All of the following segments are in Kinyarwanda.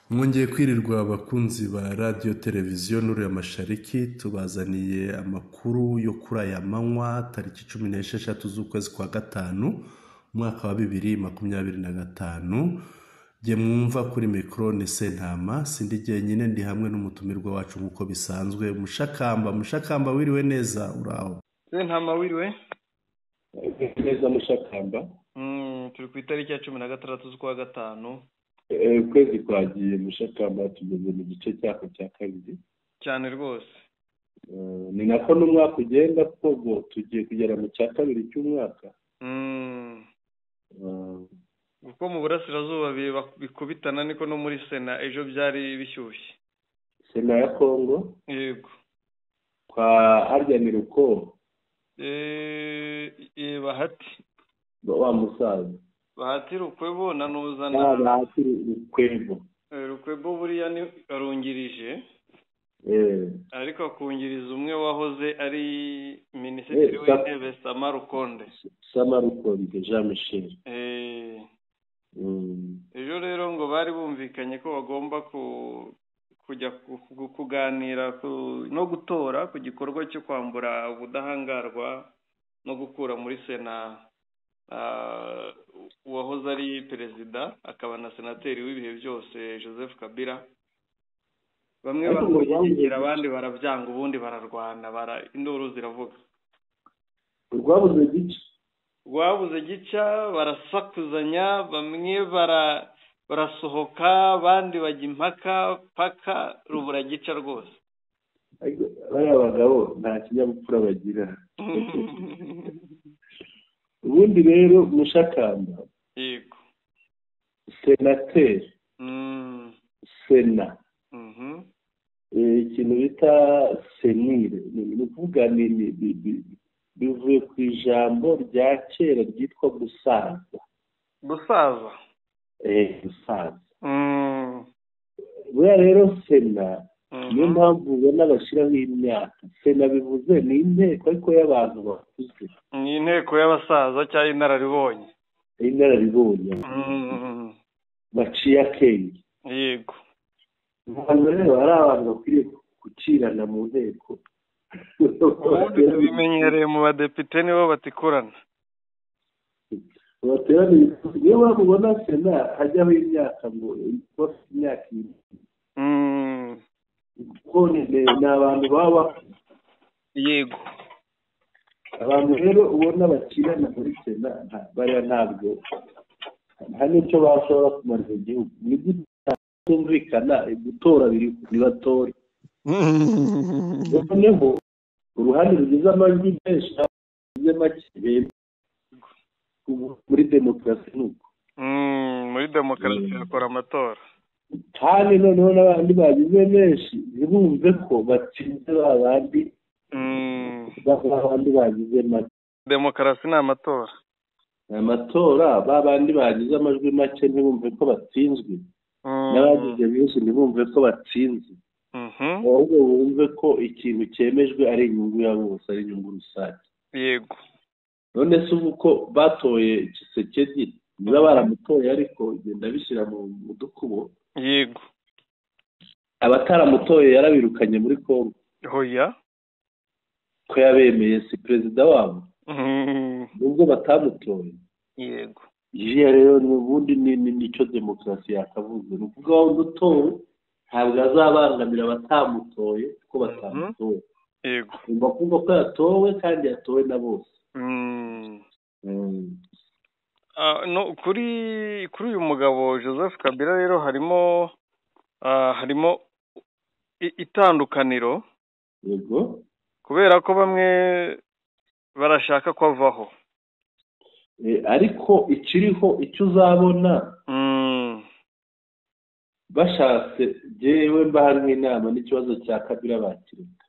Mwongeye kwirirwa abakunzi ba radiyo televiziyo n'uriya mashariki tubazaniye amakuru yo kuri aya manywa tariki 16 z'ukwezi kwa gatanu umwaka wa 2025. Jye mwumva kuri mikoro ni Sentama, sindi jyenyine, ndi hamwe n'umutumirwa wacu nk'uko bisanzwe Mushakamba wiriwe neza uraho? Sentama wiriwe neza Mushakamba. Turi ku itariki ya 16 z'ukwa gatanu. Ukwezi kwagiye Mushakamba, tugeze mu gice cyako cya kabiri cyane rwose. Ni nako n'umwaka ugenda kuko tugiye kugera mu cya kabiri cy'umwaka. Uko mu burasirazuba bikubitana niko no muri Sena ejo byari bishyushye. Sena ya Kongo? Yego. Kwa haryanira uko? Bahati. Wa musaza. Bahati Rukwebo na Nuzana. Bahati Rukwebo. Rukwebo buriya ni arungirije. Ariko akungiriza umwe wahoze ari minisitiri w'intebe Samarukonde. Samarukonde Jean Michel. Ejo rero ngo bari bumvikanye ko bagomba kujya kuganira no gutora ku gikorwa cyo kwambura ubudahangarwa no gukura muri Sena uwahoze ari perezida akaba na senateri w'ibihe byose Joseph Kabila. Bamwe bamushyigikira abandi barabyanga, ubundi bararwana, induru ziravuga. Rwabuze gica barasakuzanya, bamwe barasohoka, abandi bajya impaka paka rubura gica rwose. Bariya bagabo nta kinyabupfura bagira. Ubundi rero Mushakamba, yego, senateri, sena, ikintu bita senire, ni ukuvuga bivuye ku ijambo rya kera ryitwa gusaza. Gusaza? Gusaza. Buriya rero sena niyo mpamvu ubona bashyiraho imyaka. Sena bivuze ni inteko ariko y'abantu bakuze. Ni inteko y'abasaza cyangwa inararibonye? Inararibonye. Baciye akenge. Yego. Abantu rero hari abantu bakwiriye gucirana mu nteko. Ubundi tubimenyereye mu badepite nibo batikurana. Niyo mpamvu ubona sena hajyaho imyaka ngo imyaka ibiri. Kuko ni abantu baba. Yego. Abantu rero ubona bakirana muri sena bariya ntabwo nta n'icyo bashobora kumarira igihugu. Ni byumvikana gutora bibatore. Noneho uruhande rugize amajwi menshi rugize make muri demokarasi nuko. Muri demokarasi bakora amatora. Kandi noneho n'abandi bagize menshi ntibumve ko batsinze babandi bagize make. Demokarasi ni amatora. Amatora babandi bagize amajwi make ntibumve ko batsinzwe. N'abagize benshi ntibumve ko batsinze. Ahubwo bumve ko ikintu cyemejwe ari inyungu ya bose, ari inyungu rusange. Yego. None se uko batoye Tshisekedi niba baramutoye ariko genda bishyira mu dukubo. Yego. Abataramutoye yarabirukanye muri Kongo. Hoya. Ko yabemeye si perezida wabo. Nubwo batamutoye. Yego. Iyo rero n'ubundi nicyo demokarasi yakavuze. Ni ukuvuga ngo utowe ntabwo azabangamira abatamutoye kuko batamutoye. Yego. Ugomba kumva ko yatowe kandi yatowe na bose. No, kuri uyu mugabo Joseph Kabila rero harimo itandukaniro. Yego. Kubera ko bamwe barashaka ko avaho. Ariko ikiriho icyo uzabona bashatse jewe mbahari nk'inama n'ikibazo cya Kabila bakireka.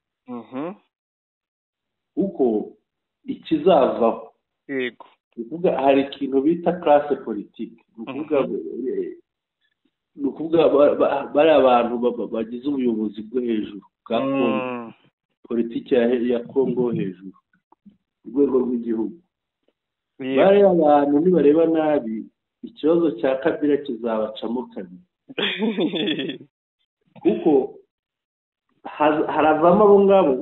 Uko ikizavaho. Yego. Ukuvuga hari ikintu bita classe politique. Ukuvuga bari abantu bagize ubuyobozi bwo hejuru bwa Kongo. Politiki ya Kongo hejuru. Urwego rw'igihugu. Bari abantu nibareba nabi ikibazo cya Kabila kizabacamo kabiri. kuko haravamo abo ngabo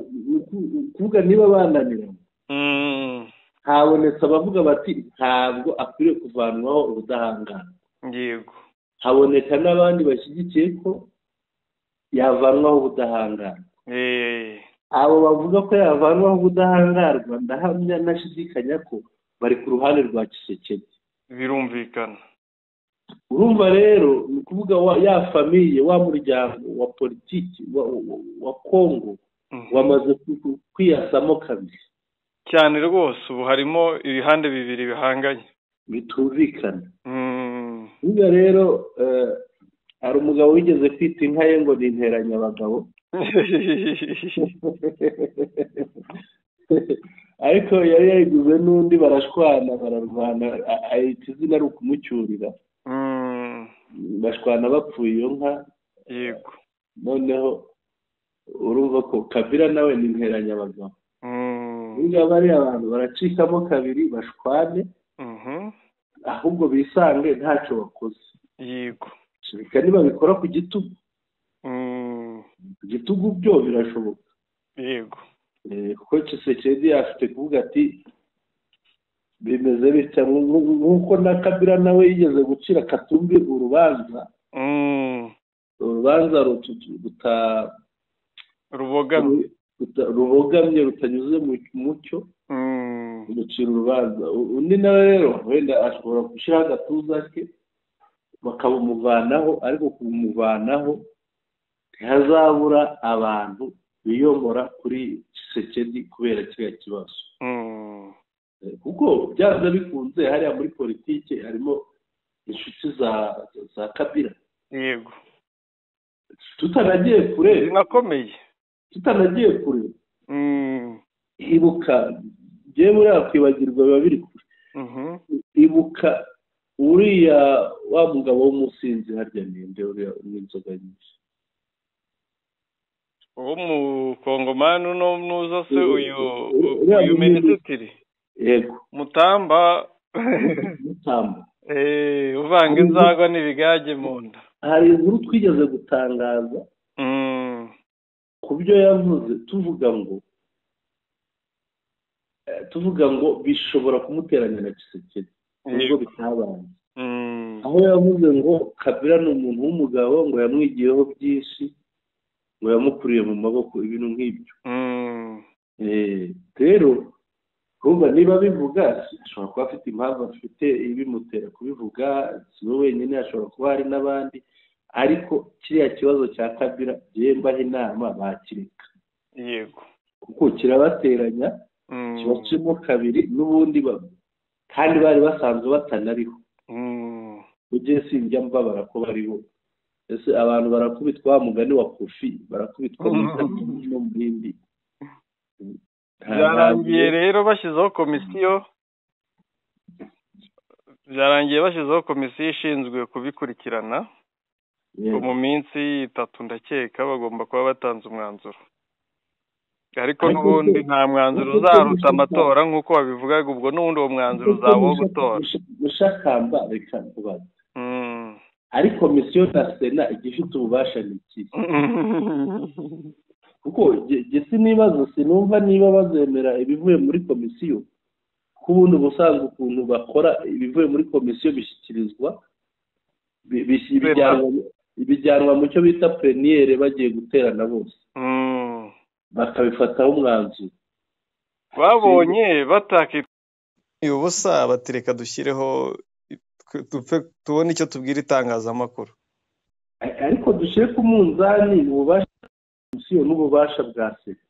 kuvuga niba bananira habonetse abavuga bati ntabwo akwiriye kuvanwaho ubudahangarwa. yego haboneka n'abandi bashyigikiye ko yavanwaho ubudahangarwa. abo bavuga ko yavanwaho ubudahangarwa ndahamya nashidikanya ko bari ku ruhande rwa Tshisekedi. birumvikana. urumva rero ni ukuvuga ya famiye wa muryango wa politiki wa Kongo wamaze kwiyasamo kabiri cyane rwose. ubu harimo ibihande bibiri bihanganye bitumvikana. Niba rero hari umugabo wigeze kwita inka ye ngo ni interanyabagabo ariko yari yayiguze n'undi barashwana bararwana ahita izina ari ukumucyurira bashwana bapfuye iyo nka. yego noneho urumva ko Kabila nawe ni interanyabagabo. niba bariya abantu baracikamo kabiri bashwane ahubwo bisange ntacyo bakoze. yego reka niba bikora ku gitugu ku gitugu byo birashoboka. yego kuko Tshisekedi afite kuvuga ati bimeze bitya nk'uko na Kabila nawe yigeze gucira Katumbi urubanza rubogamye rutanyuze mu mucyo umucira urubanza. undi nawe rero wenda ashobora gushyiraho agatuza ke bakabumuvanaho ariko kumuvanaho ntihazabura abantu biyomora kuri Tshisekedi kubera kiriya kibazo. kuko byaza bikunze hariya muri politiki harimo inshuti za Kabila. yego tutanagiye kure zinakomeye tutanagiye kure ibuka ngewe buriya kwibagirwa biba biri kure. ibuka uriya wa mugabo w'umusinzi harya ninde uriya n'inzoga nyinshi uwo mu Kongomani nuza se uyu minisitiri. yego Mutamba uvanga inzagwa n'ibigage mu nda. hari inkuru twigeze gutangaza ku byo yavuze tuvuga ngo bishobora kumuteranya na Tshisekedi nubwo bitabaye. aho yavuze ngo Kabila ni umuntu w'umugabo ngo yamwigiyeho byinshi ngo yamukuriye mu maboko ibintu nk'ibyo. rero urumva niba bivuga ashobora kuba afite impamvu afite ibimutera kubivuga si we wenyine ashobora kuba hari n'abandi ariko kiriya kibazo cya Kabila mbaho inama bakireka. yego kuko kirabateranya kibacemo kabiri n'ubundi kandi bari basanzwe batanariho. ujye sinjya mbabara ko bariho. ese abantu barakubitwa wa mugani wa Kofi barakubitwa no mu bindi. byarangiye rero bashyizeho komisiyo ishinzwe kubikurikirana. mu minsi 3 ndakeka bagomba kuba batanze umwanzuro. ariko n'ubundi nta mwanzuro uzaruta amatora nk'uko babivugaga. ubwo n'ubundi uwo mwanzuro uzaba wo gutora. gushakamba reka kubaza ari komisiyo na sena igifite ububasha n'iki? kuko gese nibazo sinumva niba bazemera ibivuye muri komisiyo kubundi ubusanzwe ukuntu bakora ibivuye muri komisiyo bishyikirizwa bijyanwa mu cyo bita pleniyere bagiye guterana bose bakabifataho umwanzuro. babonye batakiriye ubusa batireka dushyireho tubone icyo tubwira itangazamakuru. ariko dushyire ku munzani ububasha komisiyo n'ububasha bwa sena.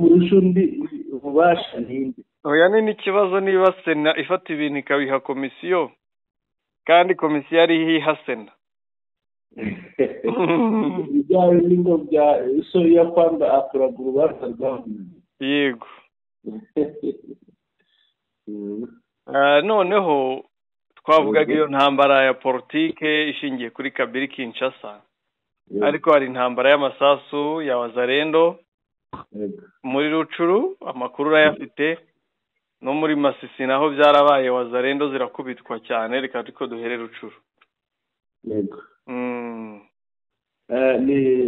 burusha undi ububasha n'indi. oya ni n'ikibazo niba sena ifata ibintu ikabiha komisiyo kandi komisiyo ari iha sena. ibyawe n'ingo bya ya kwamba akuraga urubanza rwawe. yego noneho twavugaga iyo ntambara ya politike ishingiye kuri Kabila Kinshasa. ariko hari intambara y'amasasu ya Wazalendo muri Rucuru amakuru urayafite no muri Masisi naho byarabaye Wazalendo zirakubitwa cyane. reka duhere Rucuru. yego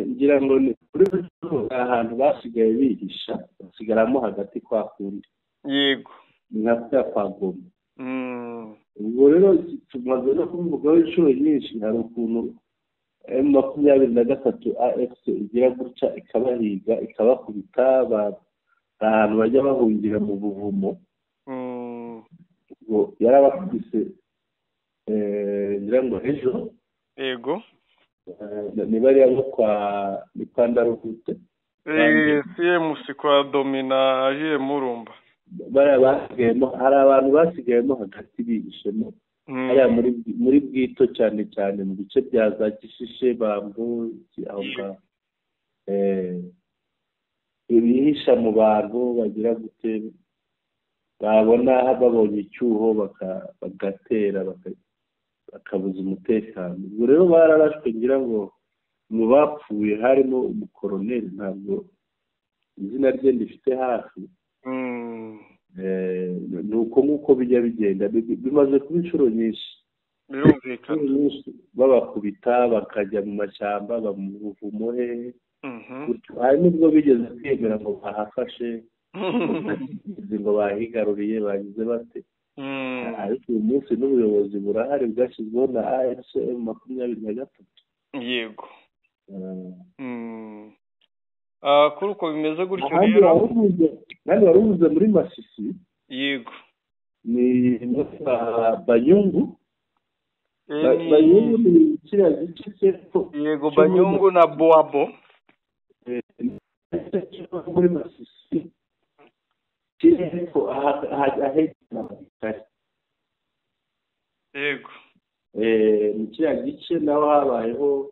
ngira ngo ni kuri ahantu basigaye bihisha basigaramo hagati kwa kundi yego nka kwa Goma ubwo rero tumaze no kuvugaho inshuro nyinshi hari ukuntu M23 AFC igira gutya ikabahiga ikabakubita ahantu bajya bahungira mu buvumo ubwo yarabakubise ngira ngo ejo yego ni bariya bo kwa Ndarugute CMC kwa Domina agiye Murumba bariya basigayemo hari abantu basigayemo hagati bihishemo hariya muri Bwito cyane cyane mu bice bya za Gishishe Bambu aho ngaho bihisha mu bantu bagira gute babona babonye icyuho bagatera bakabuza umutekano ubwo rero bararashwe ngira ngo mu bapfuye harimo umukoroneri ntabwo izina rye ndifite hafi ni uko nk'uko bijya bigenda bimaze kuba inshuro nyinshi babakubita bakajya mu mashyamba mu buvumo hehe hari n'ubwo bigeze kwemera ngo bahafashe ngo bahigaruriye bagize bate ariko uyu munsi n'ubuyobozi burahari bwashyizweho na AFCM 23 yego kuri uko bimeze gutyo rero nani warubuze muri Masisi yego ni Banyungu Banyungu ni kiriya gice cy'epfo yego Banyungu na Boabo muri Masisi cy'epfo yego ni kiriya gice naho habayeho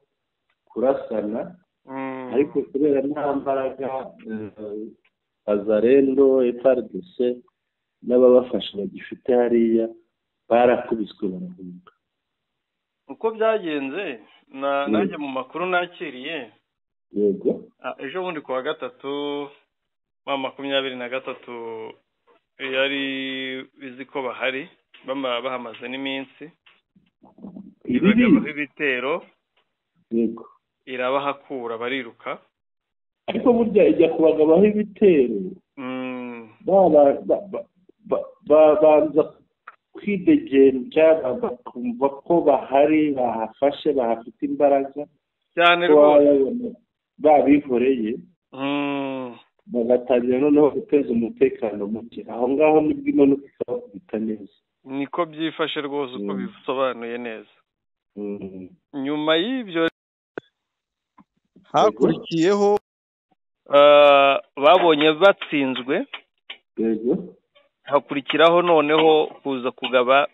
kurasana ariko kubera nta mbaraga Azarendo FARDC n'ababafasha bagifite hariya barakubiswe barahunga uko byagenze nanjye mu makuru nakiriye yego ejo bundi kuwa gatatu 23 yari bizi ko bahari bahamaze n'iminsi ibitero yego irabahakura bariruka ariko burya ijya kubagabaho ibitero babanza kwidegenja bakumva ko bahari bahafashe bahafite imbaraga cyane rwose babihoreye bagatangira noneho guteza umutekano muke aho ngaho nibwo imanuka ikabakubita neza niko byifashe rwose uko bisobanuye neza nyuma y'ibyo hakurikiyeho babonye batsinzwe yego hakurikiraho noneho kuza kugaba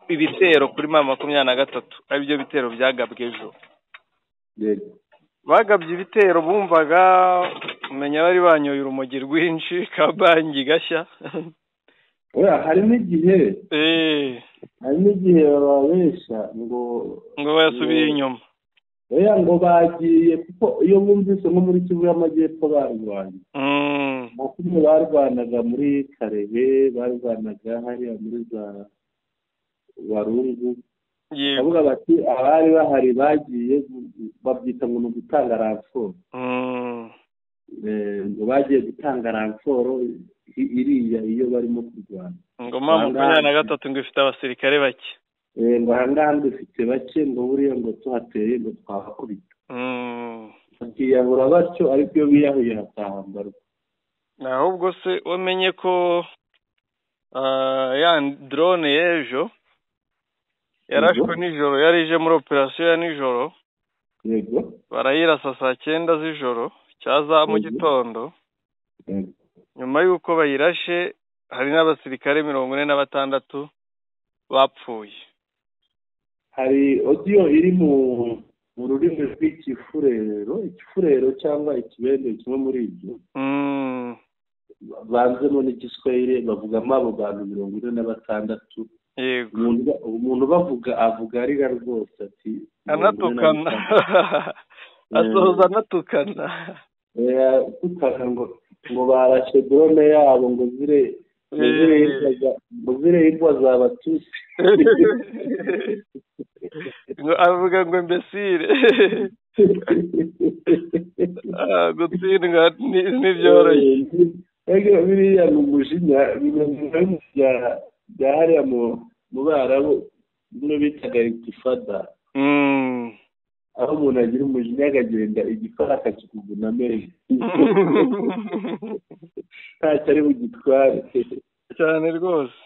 ibitero kuri 23 ari byo bitero byagabwe ejo yego bagabye ibitero bumvaga umenya bari banyoye urumogi rwinshi kabangi gashya hari n'igihe bababesha ngo bayasubiye inyuma ngo bagiye kuko iyo bumvise nko muri Kivu y'Amajyepfo barwanye makumwe barwanaga muri Karebe barwanaga hariya muri za Warungu bavuga bati abari bahari bagiye babyita ngo gutanga ransoro ngo bagiye gutanga ransoro iriya iyo barimo kurwana ngo 23 ngo ifite abasirikare bake ngo ahangaha dufite bake ngo buriya ngo tuhateye ngo twabakubita bakiyahura batyo ariko iyo biyahuye hatahambarwa ahubwo se wamenye ko ya drone y'ejo yarashwe nijoro yari ije muri operasiyo ya nijoro yego barayirasa saa 9 z'ijoro cyaza mu gitondo nyuma y'uko bayirashe hari n'abasirikare 46 bapfuye hari audio iri mu rurimi rw'ikifurero cyangwa ikibende kimwe muri ibyo banzemo n'igiswahili bavugamo abo bantu 46 yego umuntu avuga arira rwose ati anatukana asoza anatukana tukana ngo barashe drone yabo ngo zire imbwa z'Abatutsi avuga ngo imbesire gutsindwa ntibyoroshye. biriya ni umujinya bya hariya mu barabu bimwe bitaga itifada, aho umuntu agira umujinya akagenda igifara akakikuguna amenyo ntacyo ari bugitware cyane rwose.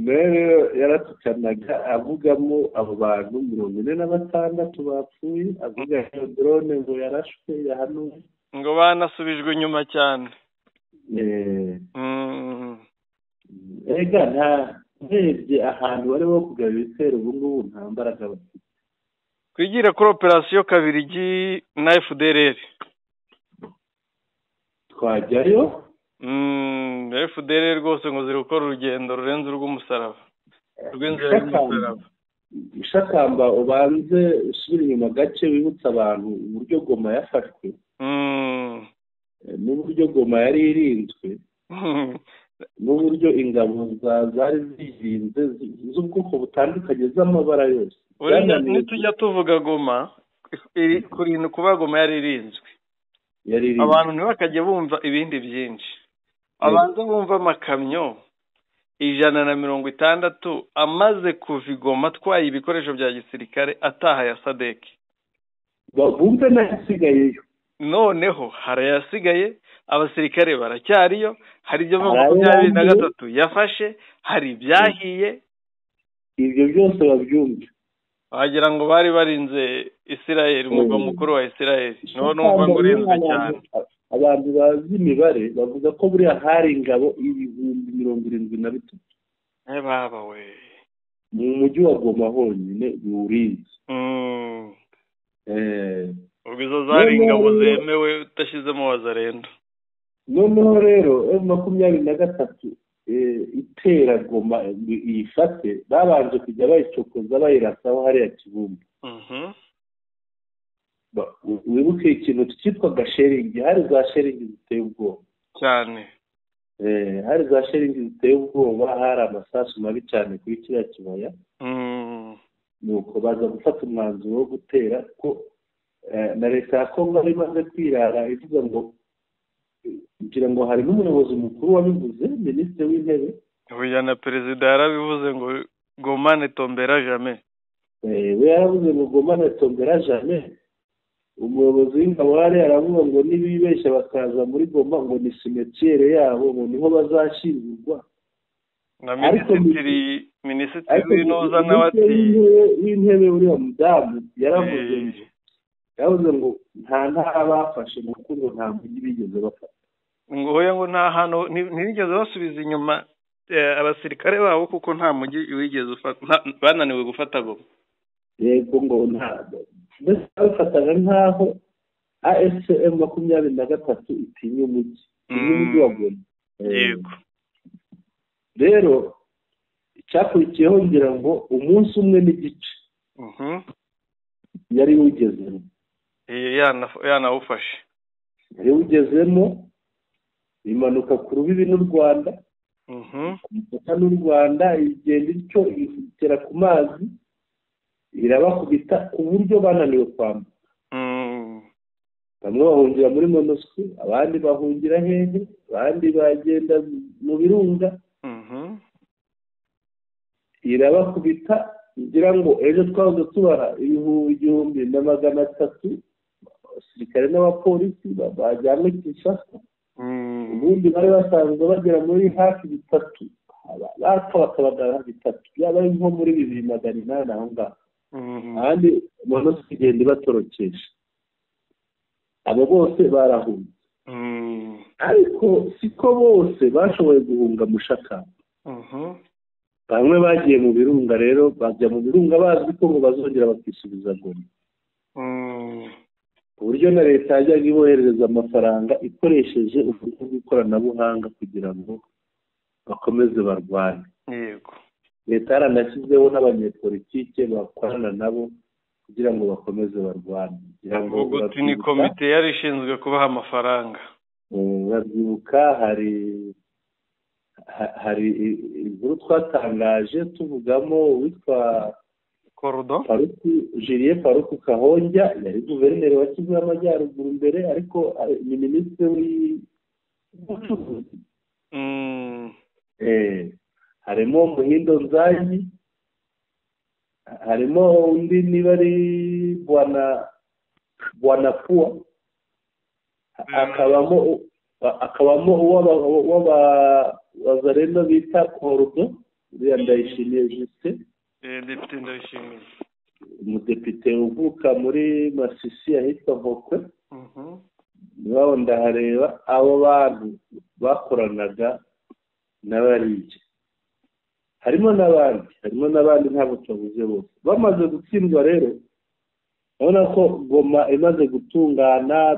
rero yaratukanaga avugamo abo bantu 46 bapfuye, avuga iyo drone ngo yarashwe yahanuwe ngo banasubijwe inyuma cyane. ega nta urebye ahantu bari bo kugaba ibitero ubu ngubu nta mbaraga bafite. Twigire kuri operasiyo Kabirigi na FDLR. Twajyayo FDLR rwose ngo ziri gukora urugendo rurenze urw'umusaraba, rw'inzira y'umusaraba. Ishakamba ubanze usubira inyuma gace wibutsa abantu uburyo Goma yafashwe n'uburyo Goma yari irinzwe n'uburyo ingabo zari zirinze z'ubwoko butandukanye z'amabara yose. Nitujya tuvuga Goma kurinda kuba Goma yari irinzwe, abantu ntibakajya bumva ibindi byinshi. Abanza bumva amakamyo 160 amaze kuva i Goma atwaye ibikoresho bya gisirikare ataha ya SADC. Bumve n'asigayeyo. Noneho harayasigaye, abasirikare baracyariyo, hari ibyo 23 yafashe, hari ibyahiye. Ibyo byose babyumva. Wagira ngo bari barinze Israel, umugwa mukuru wa Israel. None umva ngo urinzwe cyane. Abantu bazi imibare bavuga ko buriya hari ingabo 73,000. Baba we. Mu mujyi wa Goma honyine urinze. Ubwo izo zari ingabo zemewe utashyizemo wazarendo. Noneho rero 23 itera Goma iyifate, babanje kujya bayicokoza bayirasaho hariya Kibumba. Wibuke ikintu cyitwaga sharing, hari za sharing ziteye ubwoba cyane. Hari za sharing ziteye ubwoba, hari amasasu mabi cyane kuri kiriya kibaya. Nuko baza gufata umwanzuro wo gutera ko na leta ya Kongo imaze kwirara ivuga ngo kugira ngo hari n'umuyobozi mukuru wabivuze, minisitiri w'intebe. Oya, na perezida yarabivuze ngo Goma ne tombera jamais. We yaravuze ngo Goma ne tombera jamais. Umuyobozi w'ingabo aravuga ngo nibibeshya bakaza muri Goma ngo ni cimetière yabo, ngo niho bazashingurwa. Na minisitiri w'inoza n'abati w'intebe uriya mudamu yaravuze ngo nta bafashe ngo nta mujyi bigeze bafata. Ngo hoya ngo nta hano ntibigeze basubiza inyuma abasirikare babo kuko nta mujyi wigeze bananiwe gufata Goma. Yego ngo nta bafataga nkaho AFCM 23 itinya umujyi wa Goma. Yego. Rero icyakurikiyeho ngira ngo umunsi umwe n'igice yari ugezemo. Yanawufashe. Yari ugezemo, imanuka ku rubibi n'u Rwanda. Imipaka n'u Rwanda igenda ityo igera ku mazi, irabakubita ku buryo bananiwe kwambuka. Bamwe bahungira muri MONUSCO, abandi bahungira hehe, abandi bagenda mu birunga. Irabakubita, ngira ngo ejo twahoze tubara 1,300 abasirikare n'abapolisi bajyanywe Kinshasa. Ubundi bari basanzwe bagera muri hafi 3, bakabagara 3, yaba ari nko muri 2,800 aho ngaho. Kandi MONUSCO igenda ibatorokesha. Abo bose barahunze. Ariko siko bose bashoboye guhunga Mushaka. Bamwe bagiye mu birunga, rero bajya mu birunga bazi ko ngo bazongera bakisubiza Goma. Uburyo na leta yajyaga iboherereza amafaranga ikoresheje uburyo bw'ikoranabuhanga kugira ngo bakomeze barwane. Yego. Leta yaranashyizeho n'abanyepolitike bakorana nabo kugira ngo bakomeze barwane. Ubwo ni komite yari ishinzwe kubaha amafaranga. Babyibuka hari inkuru twatangaje tuvugamo witwa Julien Paruku Kahonja yari guverineri wa Kivu y'Amajyaruguru mbere ariko ni minisitiri w'ubucuruzi. Harimo Muhindo Nzanyi, harimo undi niba ari Bwana Pua, akabamo w'abazarendo bita Korudo uriya Ndayishimiye Justin, Depite Ndayishimiye, umudepite uvuka muri Masisi ahitwa Vokwe. Nibaho ndahareba abo bantu bakoranaga n'abariye. Harimo n'abandi ntabwo tuvuze bose. Bamaze gutsindwa rero, urabona ko Goma imaze gutungana,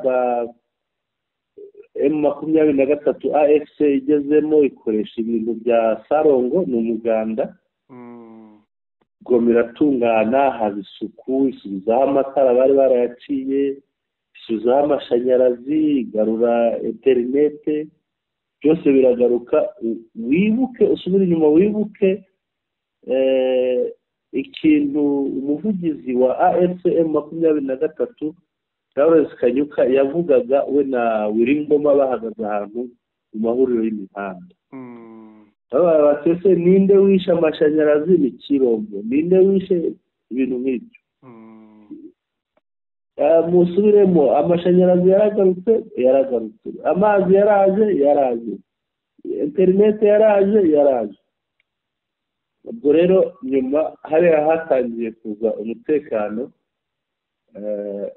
M23 AFC igezemo ikoresha ibintu bya Sarongo, ni umuganda. Goma iratungana, haba isuku, isubizaho amatara bari barayaciye, isubizaho amashanyarazi, igarura interinete, byose biragaruka. Wibuke, usubire inyuma wibuke ikintu umuvugizi wa AFCM 23 Lawrence Kanyuka yavugaga we na Wiringoma bahagaze ahantu mu mahuriro y'imihanda. Batese ninde wishe amashanyarazi ni Kirombo, ninde wishe ibintu nk'ibyo. Musubiremo, amashanyarazi yaragarutse, amazi yaraje, internet yaraje. Ubwo rero nyuma hariya hatangiye kuza umutekano,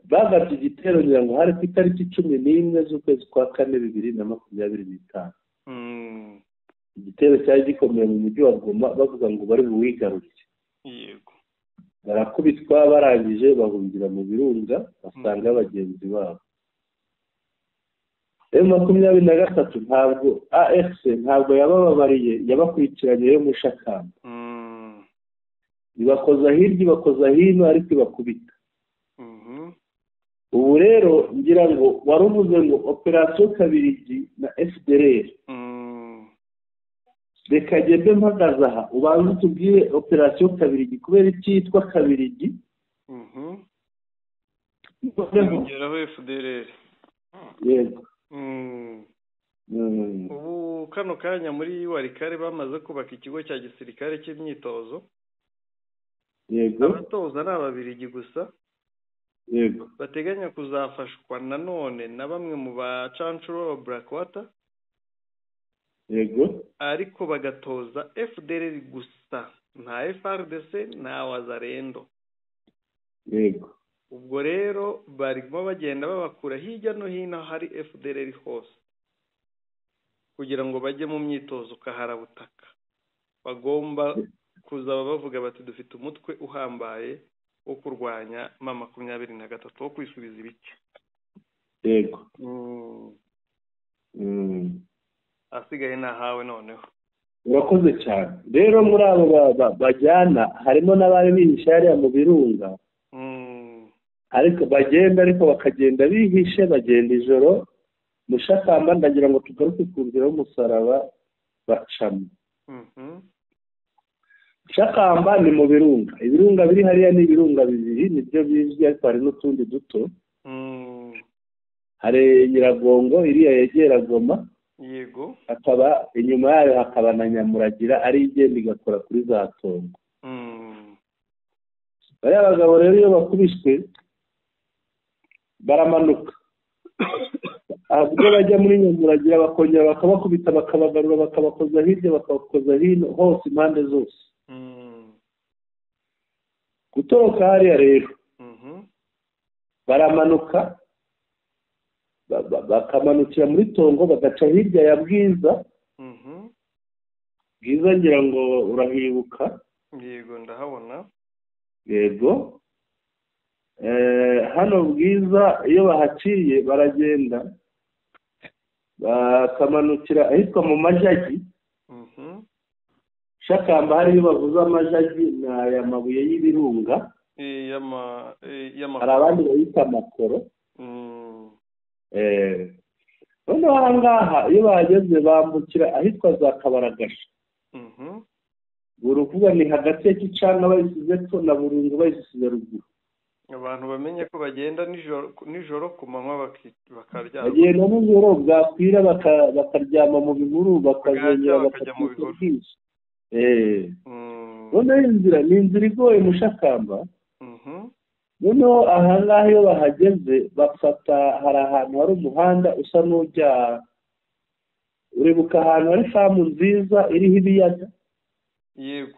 bagabye igitero ngira ngo hari ku itariki 11 z'ukwezi kwa 4 2025. Igitero cyari gikomeye mu mujyi wa Goma, bavuga ngo bari buwigarurire. Yego. Barakubitwa, barangije bahungira mu birunga, basanga abagenzi babo. M23 ntabwo AFC ntabwo yabababariye, yabakurikiranye yo mushakamba. Ibakoza hirya, ibakoza hino, ariko ibakubita. Ubu rero ngira ngo waruvuze ngo operation Kabirigi na FDLR. Reka gende mpagaze aha ubanze tubwire operation Kabirigi kubera icyitwa Kabirigi. Ngeraho FDLR. Yego. Ubu kano kanya muri Warikare bamaze kubaka ikigo cya gisirikare cy'imyitozo. Yego. Abatoza ni Ababiligi gusa. Yego. Bateganya kuzafashwa nanone na bamwe mu bacancuro ba Blackwater. Yego. Ariko bagatoza FDLR gusa, nta FRDC nta Wazarendo. Yego. Ubwo rero barimo bagenda babakura hirya no hino hari FDLR hose, kugira ngo bajye mu myitozo kaharabutaka. Bagomba kuzaba bavuga bati dufite umutwe uhambaye wo kurwanya M23 wo kwisubiza ibice. Yego. Asigaye nahawe noneho. Urakoze cyane. Rero muri abo bajyana harimo n'abari bihishariya mu birunga. Ariko bakagenda bihishe, bagenda ijoro mushakamba. Ndagira ngo tugaruke ku nzira y'umusaraba bacamo. Shakamba ni mu birunga. Ibirunga biri hariya ni ibirunga bibiri, nibyo bizwi, ariko hari n'utundi duto. Hari Nyiragongo iriya yegera Goma. Yego. Hakaba inyuma yayo hakaba na Nyamuragira ari igenda igakora kuri za Tongo. Bariya bagabo rero iyo bakubiswe baramanuka. Ubwo bajya muri Nyamuragira bakongera bakabakubita, bakabagarura, bakabakoza hirya, bakabakoza hino, hose impande zose. Gutoroka hariya rero baramanuka, bakamanukira muri Tongo, bagaca hirya ya Bwiza. Bwiza ngira ngo urahibuka. Yego, ndahabona. Yego. Hano Bwiza iyo bahaciye baragenda bakamanukira ahitwa mu Majagi. Shakamba hari iyo bavuza Amajagi na aya mabuye y'ibirunga. Hari abandi bayita Makoro. Noneho aha ngaha iyo bahageze bambukira ahitwa za Kabaragasha. uruvuga ni hagati ya Kicanga bayisize ko na Burungu bayisize ruguru. Abantu bamenye ko bagenda nijoro ku manywa bakaryama. Bagenda nijoro bwakwira bakaryama mu bihuru bakazengera bakajya mu bihuru. Noneho inzira ni inzira igoye Mushakamba. Noneho ahangaha iyo bahageze bafata hari ahantu hari umuhanda usa n'ujya uribuka ahantu hari famu nziza iriho ibiyaga. Yego.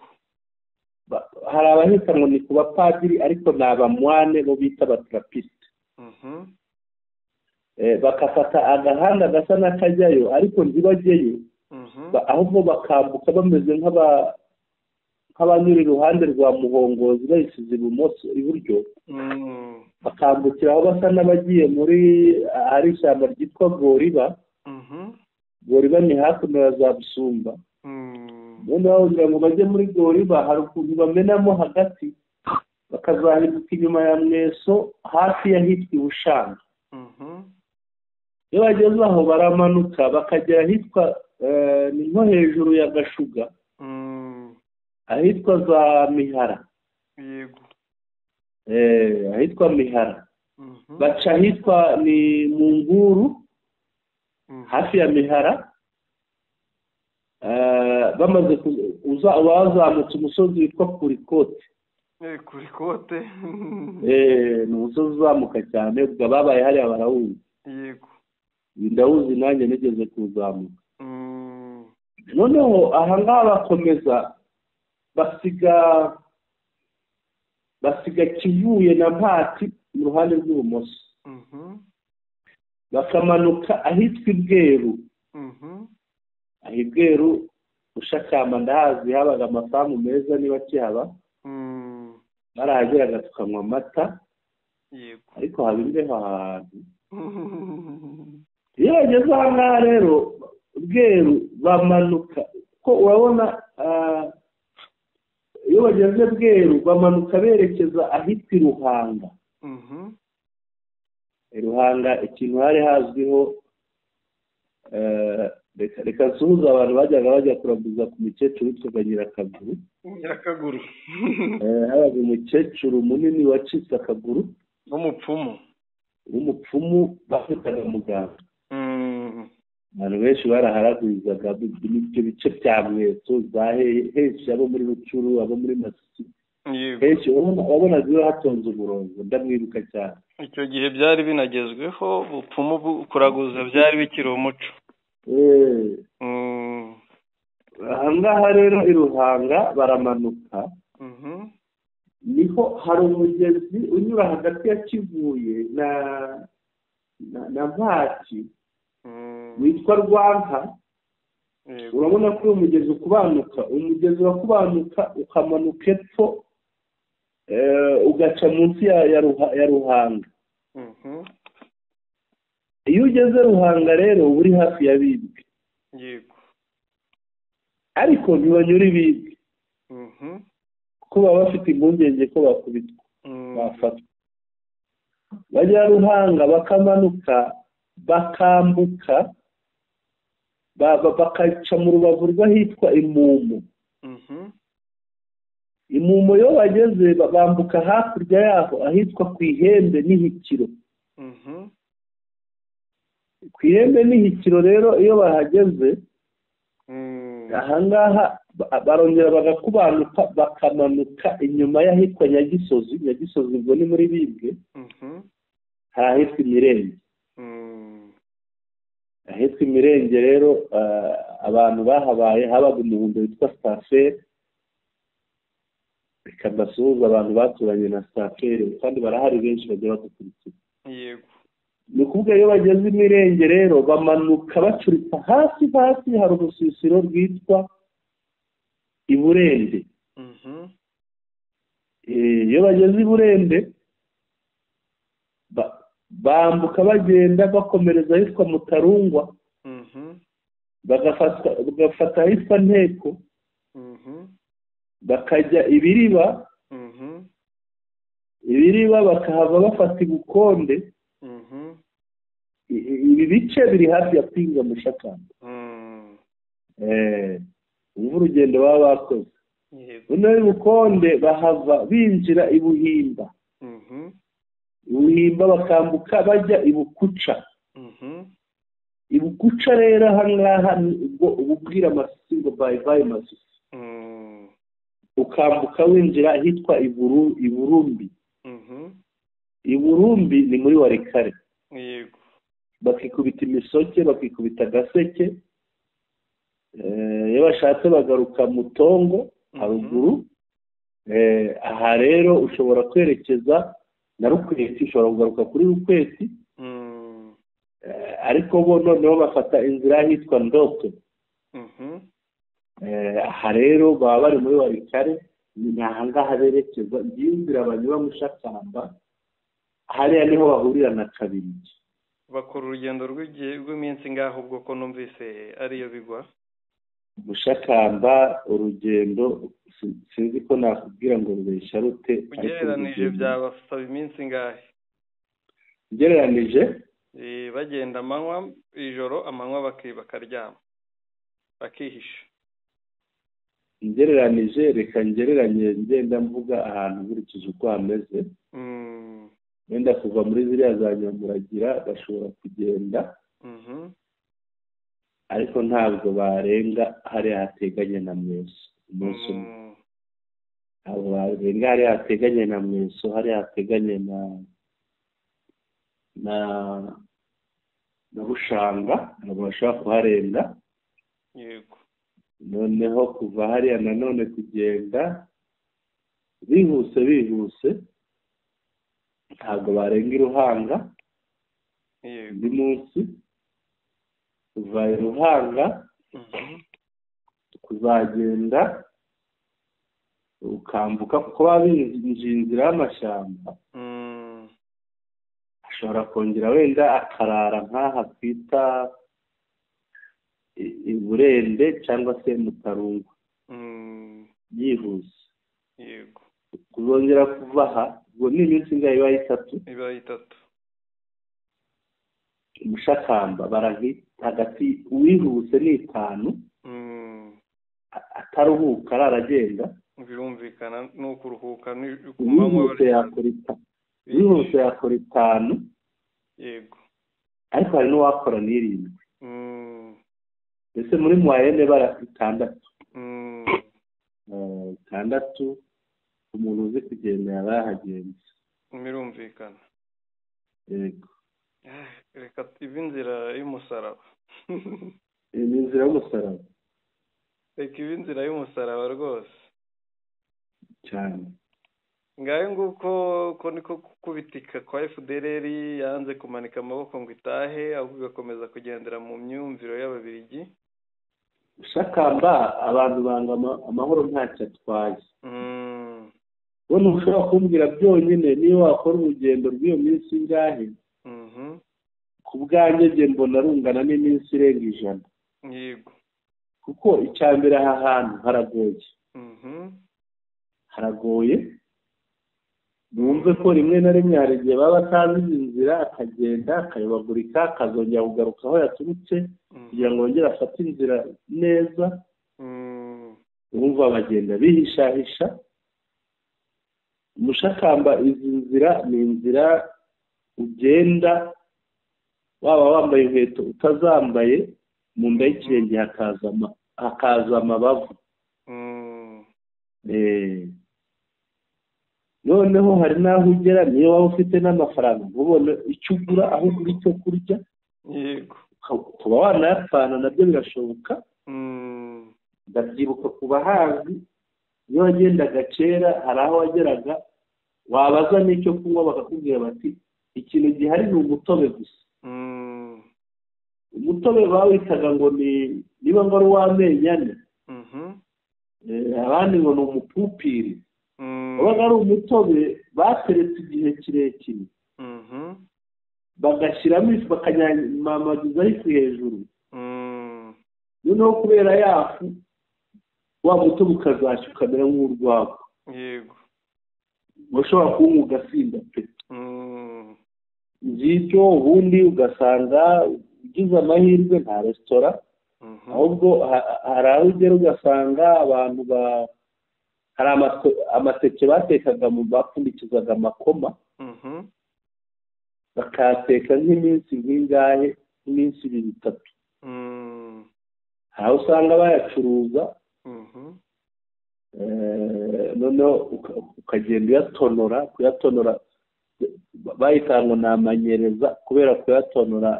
Hari abahita ngo ni ku bapadiri ariko ni abamwane bo bita abatrapisite. Bakafata agahanda gasa n'akajyayo ariko ntibajyeyo, ahubwo bakambuka bameze nk'abanyura iruhande rwa Muhongozi bayisize iburyo, bakambukira aho basa n'abagiye muri hari ishyamba ryitwa Goriba. Goriba ni hakuno ya za Busumba. Noneho kugira ngo bajye muri Goriba hari ukuntu bamenamo hagati bakazahinduka inyuma ya Mweso hafi y'ahitwa Bushanga. Iyo bageze aho baramanuka bakagera ahitwa ni nko hejuru ya Gashuga, ahitwa za Mihara. Yego. Ahitwa Mihara. Baca ahitwa ni mu Nguru hafi ya Mihara. Bamaze bazamutse umusozi witwa Kurikote. Kurikote. Ni umusozi uzamuka cyane ubwo babaye hariya barawuzi. Yego. Ndawuzi nanjye nigeze kuzamuka. Noneho ahangaha bakomeza basiga Kivuye na Mpati mu ruhande rw'ibumoso. Bakamanuka ahitwa Ibweru. Ibweru Ushakamba ndahazi habaga amafamu meza niba kihaba. Barahageraga tukanywa amata. Yego. Ariko haba imbeho ahantu. Iyo bageze ahangaha rero Bweru bamanuka ko urabona iyo bageze Bweru bamanuka berekeza ahitwa Ruhanga. Ruhanga ikintu hari hazwiho reka nsuhuza abantu bajya kuraguza ku mukecuru witwaga Nyirakaguru. Habaga umukecuru munini wacitse akaguru n'umupfumu bafitaga muganga. Abantu benshi baraharagurizaga ibyo bice bya Mweso za henshi abo muri Rucuru abo muri Masisi. Henshi wabonaga iyo hatonze umurongo ndamwibuka cyane. Icyo gihe byari binagezweho ubupfumu kuraguza byari bikiri umuco. Ahangaha rero i Ruhanga baramanuka. Niho hari umugezi unyura hagati ya Kivuye na Mpati witwa Rwanka. Urabona ko uyu mugezi ukubanuka, umugezi wakubanuka ukamanuka epfo ugaca munsi ya Ruhanga. Iyo ugeze Ruhanga rero uba uri hafi ya Bibwe. Yego. Ariko ntibanyura Bibwe kuko baba bafite impungenge ko bakubitwa bafatwa. Bajya Ruhanga bakamanuka bakambuka bakaca mu rubavu rw'ahitwa Imumo. Imumo iyo bageze bambuka hakurya yaho ahitwa ku Ihembe n'Ihikiro. Ku Ihembe n'Ihikiro rero iyo bahageze ahangaha barongera bagakubanuka bakamanuka inyuma y'ahitwa Nyagisozi. Nyagisozi ubwo ni muri Bibwe. Hari ahitwa Imirenge. Ahitwa Imirenge rero abantu bahabaye habaga umuhundo witwa Staferi. Reka mbasuhuze abantu baturanye na Staferi kandi barahari benshi bagiye badukurikira. Yego. Ni ukuvuga iyo bageze Imirenge rero bamanuka bacuritse hasi hari urusisiro rwitwa Iburende. Iyo bageze Iburende bambuka bagenda bakomereza ahitwa Mutarungwa. bagafata ahitwa Nteko. Bakajya Ibiriba. Ibiriba bakahava bafata Ibukonde. Ibi bice biri hafi ya Pinga Mushakamba. Ubu urugendo baba bakoze. noneho ibukonde bahava binjira ibuhimba, ibuhimba bakambuka bajya ibukuca. Ibukuca rero ahangaha ubwo ububwira Masisi ngo bayi Masisi, ukambuka winjira ahitwa Iburumbi. Iburumbi ni muri Walikale. Bakikubita imisoke, bakikubita agaseke, iyo bashatse bagaruka mu Tongo haruguru. Aha rero ushobora kwerekeza na Rukweti, ushobora kugaruka kuri Rukweti, ariko bo noneho bafata inzira ahitwa Ndoto. Aha rero baba bari muri Walikale, ni ahangaha berekeza. Iyi nzira banyura Mushakamba, hariya niho bahurira na Kabirigi. Bakora urugendo rw'iminsi ngaho, ubwo ko numvise ariyo bigwa Mushakamba. Urugendo sinzi ko nakubwira ngo rubeshya rute, ugereranije byabasaba iminsi ngahe? Ugereranije bagenda amanywa, ijoro amanywa bakaryama bakihisha. Ngereranije, reka ngereranye ngenda mvuga ahantu nkurikije uko hameze. Wenda kuva muri ziriya za Nyamuragira bashobora kugenda, ariko ntabwo barenga hariya hateganye na Mweso umunsi umwe. Ntabwo barenga hariya hateganye na Mweso, hariya hateganye na Bushanga, ntabwo bashobora kuharenga. Noneho kuva hariya nanone kugenda bihuse ntabwo barenga i Ruhanga undi munsi. Kuva i Ruhanga kuzagenda ukambuka, kuko baba binjiye inzira y'amashyamba, ashobora kongera wenda akarara nk'aha twita Iburende cyangwa se Mutarungwa yihuse. Kuzongera kuva aha ubwo ni iminsi ingahe? Iba itatu. Mushakamba barahi hagati uwihuse ni 5, ataruhuka aragenda. Birumvikana no kuruhuka ni kumanywa yakora 5. Ariko hari n'uwakora 7. Ese muri mwayene bara 6. 6 umuntu uzi kugenda yabahagenze. Birumvikana. Reka inzira y'umusaraba. Inzira y'umusaraba. Reka inzira y'umusaraba rwose cyane. Ngaye nguko ko niko kubitika kwa FDLR yanze kumanika amaboko ngo itahe, ahubwo igakomeza kugendera mu myumviro y'Ababiligi. Mushakamba abantu banga amahoro ntacyo atwaye. Wowe ushobora kumbwira byonyine niyo wakora urugendo rw'iyo minsi ingahe? Ku bwanjye nge mbona rungana n'iminsi irenga 100. Kuko icyambere aha hantu haragoye. Numve ko rimwe na rimwe hari igihe baba batazi inzira, akagenda akayobagurika, akazongera kugaruka aho yaturutse kugira ngo yongere afate inzira neza. Urumva bagenda bihishahisha. Mushakamba izi nzira ni inzira ugenda waba wambaye inkweto utazambaye, mu nda y'ikirenge hakaza amabavu. Noneho hari n'aho ugera niyo waba ufite n'amafaranga ntubone icyo ugura, aho ugura icyo kurya, kuba wanayapfana nabyo birashoboka. Ndabyibuka ku bahanzi, iyo wagendaga kera hari aho wageraga wabaza n'icyo kunywa bakakubwira bati ikintu gihari ni umutobe gusa. Umutobe bawitaga ngo niba ngo ari uw'amenyo 4, abandi ngo ni umupupiri. Wabaga ari umutobe bateretse igihe kirekire, bagashyiramo ifu bakanyamagizaho ifu hejuru. Noneho kubera yafu wa mutobe ukazashya ukamera nk'urwagwa. Ushobora kuwunywa ugasinda pe. Ngibyo ubundi ugasanga ugize amahirwe nta resitora, ahubwo hari aho ugera ugasanga abantu hari amateke batekaga mu bapfundikizaga amakoma bakateka nk'iminsi nk'ingahe nk'iminsi 2-3 aho usanga bayacuruza noneho ukagenda kuyatonora bayitanga n'amanyereza kubera kuyatonora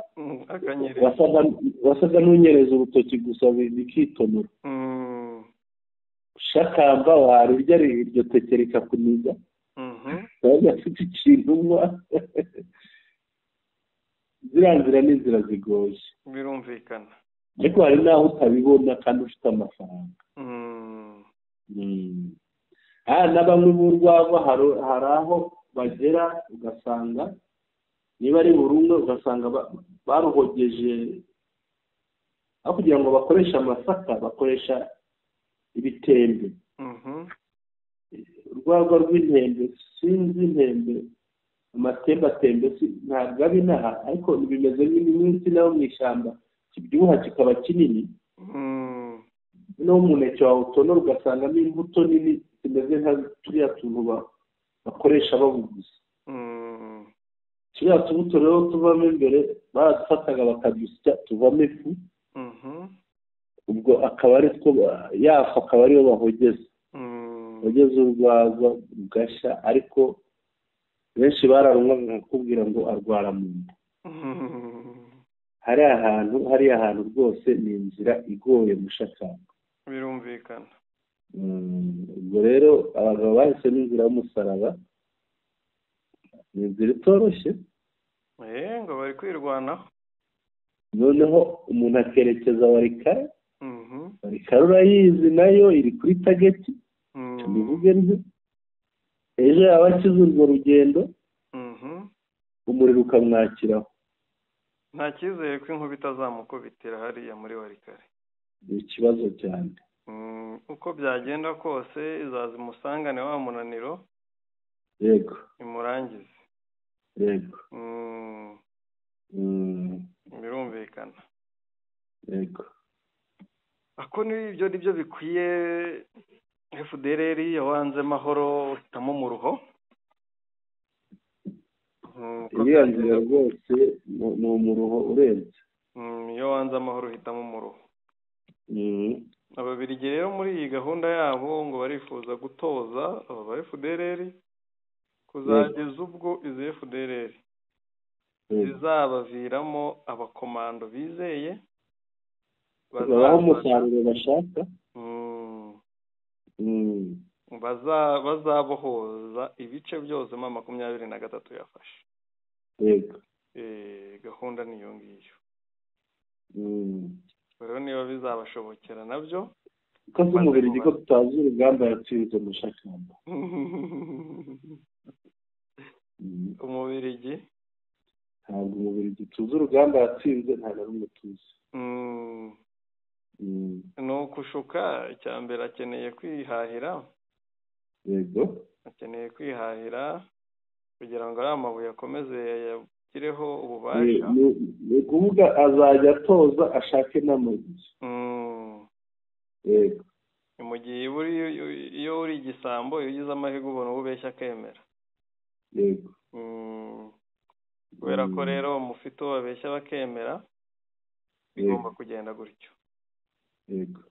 wasaga n'unyereza urutoki gusa bikitonora shakamba warurya iryo teke rikakuniga kandi afite ikintu unywa ziriya nzira ni inzira zigoye birumvikana ariko hari n'aho utabibona kandi ufite amafaranga na bamwe b'urwagwa hari aho bagera ugasanga niba ari burundu ugasanga baruhogeje aho kugira ngo bakoreshe amasaka bakoresha ibitembe urwagwa rw'intembe sinzi intembe amatembatembe ntabwo abi inaha ariko bimeze nk'iminsi naho mu ishyamba kibyibuha kikaba kinini n'umuneke wawe utonora ugasangamo imbuto nini zimeze nka turiya tuntu bakoresha babuguza turiya tubuto rero tuvamo imbere baradufataga bakadusya tuvamo ifu ubwo akaba ari two yafu akaba ariyo bahogeza urwagwa rugashya ariko benshi bararunywaga nkakubwira ngo arwara mu nda hariya hantu rwose ni inzira igoye mushakamba birumvikana ubwo rero abagabo bahisemo inzira y'umusaraba ni inzira itoroshye ngo bari kwirwanaho noneho umuntu akerekeza warikare urayizi nayo iri kuri tageti tubivuge nti ejo yaba akize urwo rugendo umuriro ukamwakiraho nta cyizere ko inkuba itazamukubitira hariya muri warikare ni ikibazo cyane uko byagenda kose izaza imusangane wa munaniro yego imurangize yego birumvikana yego ako n'ibyo nibyo bikwiye FDLR yawanze amahoro uhitamo mu ruho iriya nzira rwose ni umuruho urenze iyo wanze amahoro uhitamo mu ruho ababirigi rero muri iyi gahunda yabo ngo barifuza gutoza aba FDLR kuzageza ubwo izi FDLR zizabaviramo abakomando bizeye babaha umusaruro bashaka bazabohoza ibice byose mu 23 yafashe yego gahunda niyo ngiyo rero niba bizabashobokera nabyo ko z'umubiri ko tutazi urugamba yatsinze mushakamba umubirigi ntabwo umubirigi tuzi urugamba yatsinze nta na rumwe tuzi ni ukushuka icya mbere akeneye kwihahira yego akeneye kwihahira kugira ngo ari amabuye akomeze yagireho ububasha ni ukuvuga azajya atoza ashake n'amabuye yego mu gihe iyo uri igisambo iyo ugize amahirwe ubona ubeshya akemera yego kubera ko rero mufite uwo babeshya bakemera bigomba kugenda gutyo yego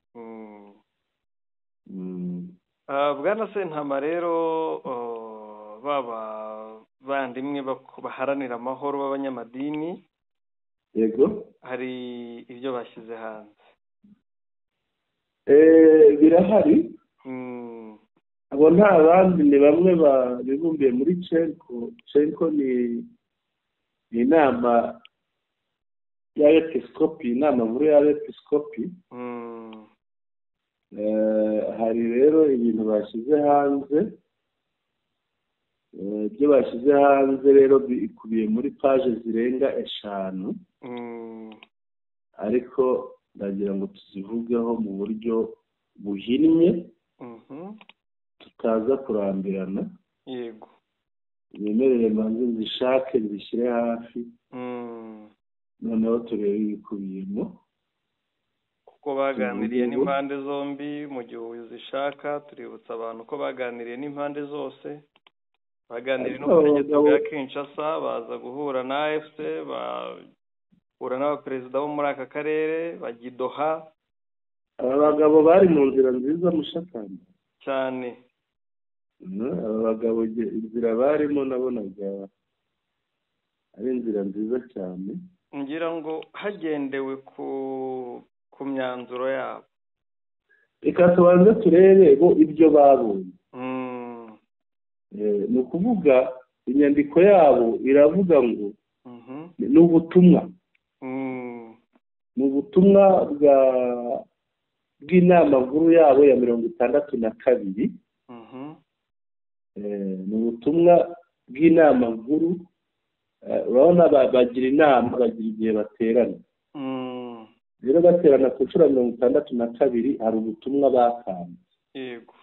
bwana Sentama rero baba bandimwe baharanira amahoro b'abanyamadini yego hari ibyo bashyize hanze birahari abo nta bandi ni bamwe bibumbiye muri cenko ni inama y'abepiskopi inama nkuru y'abepiskopi hari rero ibintu bashyize hanze ibyo bashyize hanze rero bikubiye muri paje zirenga 5 ariko ndagira ngo tuzivugeho mu buryo buhinnye tutaza kurambirana yego yemerere manze nzishake nzishyire hafi noneho turebe ibikubiyemo kuko baganiriye n'impande zombi mu gihe uzishaka. Tuributsa abantu ko baganiriye n'impande zose, baganiriye n'ubutegetsi bwa Kinshasa, baza guhura na AFC, bahura n'abaperezida bo muri aka karere, bajya i Doha. aba bagabo bari mu nzira nziza mushakamba cyane. aba bagabo inzira barimo nabonaga ari inzira nziza cyane, ngira ngo hagendewe ku myanzuro yabo. reka tubanze turebe bo ibyo babonye. ni ukuvuga inyandiko yabo iravuga ngo ni ubutumwa, ni ubutumwa bw'inama nkuru yabo ya 62. ni ubutumwa bw'inama nkuru. urabona bagira inama, bagira igihe baterana. rero baterana ku nshuro 62 hari ubutumwa batanze. Yego.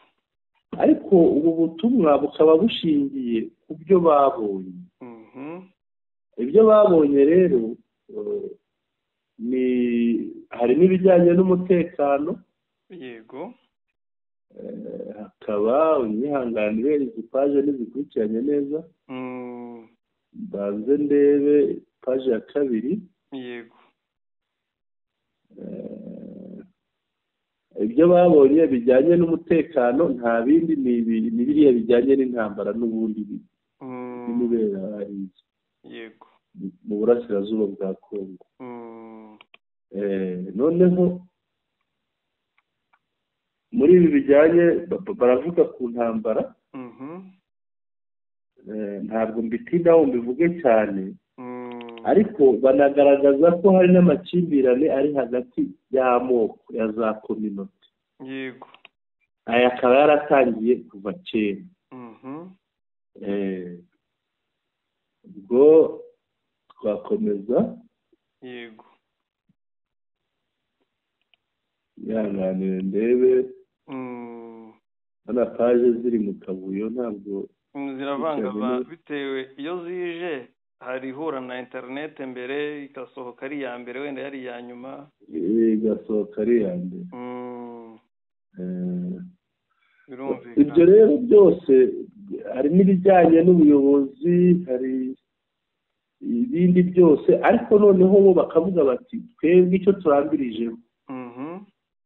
ariko ubu butumwa bukaba bushingiye ku byo babonye. ibyo babonye rero hari n'ibijyanye n'umutekano. Yego. hakaba unyihanganire izi paje ntizikurikiranye neza. mbanze ndebe paje ya 2. Yego. ibyo babonye bijyanye n'umutekano nta bindi ni biriya bijyanye n'intambara n'ubundi n'ibibera hariya. Yego. mu burasirazuba bwa Kongo. noneho muri ibi bijyanye baravuga ku ntambara. ntabwo mbitindaho mbivuge cyane, ariko banagaragaza ko hari n'amakimbirane ari hagati y'amoko ya za kominote. Yego. aya akaba yaratangiye kuva kera. ubwo twakomeza. Yego. yihanganire ndebe. hano paje ziri mu kavuyo ntabwo ziravanga bitewe iyo zije. hari ihura na interineti mbere igasohoka ari iya mbere, wenda yari iya nyuma igasohoka ari iya mbere. birumvikana. ibyo rero byose hari n'ibijyanye n'ubuyobozi, hari ibindi byose, ariko noneho bo bakavuga bati twebwe icyo turambirijeho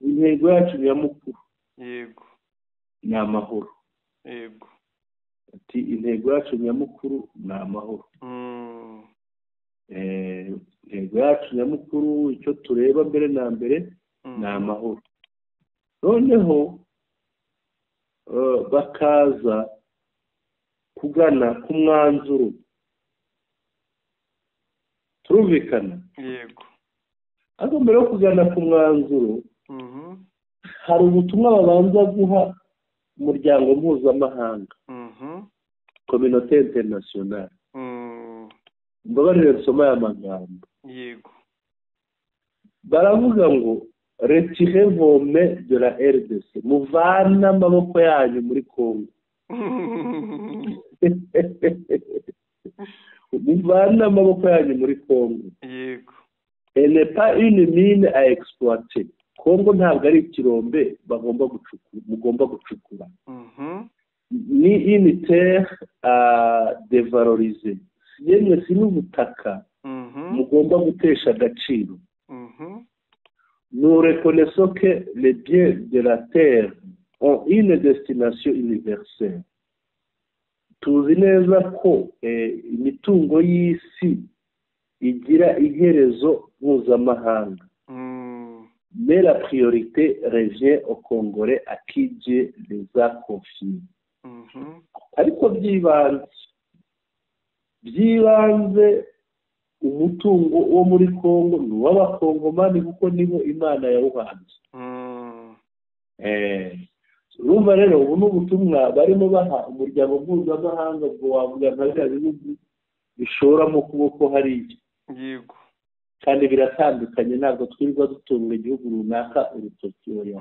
intego yacu nyamukuru. Yego. ni amahoro. Yego. ati intego yacu nyamukuru ni amahoro. intego yacu nyamukuru, icyo tureba mbere na mbere ni amahoro. noneho bakaza kugana ku mwanzuro. turumvikana. Yego. ariko mbere yo kugana ku mwanzuro hari ubutumwa babanza guha umuryango mpuzamahanga, kominote interinasiyonari. mbabarire nsoma aya magambo. Yego. baravuga ngo retire vome de la RDC, muvana amaboko yanyu muri Kongo. muvana amaboko yanyu muri Kongo. Yego. elle n'est pas une mine à exploiter. Kongo ntabwo ari ikirombe mugomba gucukura. ni une terre à dévaloriser. yemwe si n'ubutaka mugomba gutesha agaciro. nous reconnaissons que les biens de la terre ont une destination universelle. tuzi neza ko imitungo y'isi igira iherezo mpuzamahanga. mais la priorité revient au Congolais à qui Dieu les a confiés. ariko byibanze umutungo wo muri Kongo ni uw'abakongomani kuko nibo Imana yawuhanze. urumva rero ubu ni ubutumwa barimo baha umuryango mpuzamahanga ngo wavuga nka biriya bihugu bishora mu kuboko hariya. Yego. kandi biratandukanye, ntabwo twirirwa dutunga igihugu runaka urutoki. oya.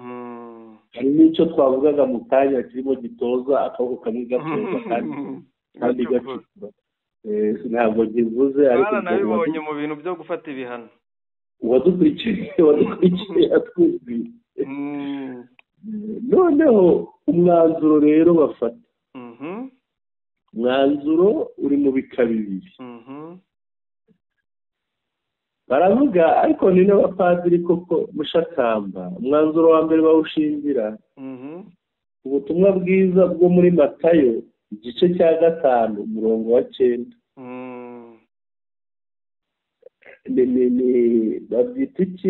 hari n'icyo twavugaga mu kanya kirimo gitoza akaboko kamwe gatoza kandi gacukura. ntabwo givuze, ariko nabibonye mu bintu byo gufata ibihano. uwadukurikiye atwumvise. Noneho umwanzuro rero bafata, umwanzuro uri mu bika bibiri. baravuga ariko ni n'abapadiri koko mushakamba. Umwanzuro wa mbere bawushingira ubutumwa bwiza bwo muri Matayo igice cya 5 umurongo wa 9. babyita iki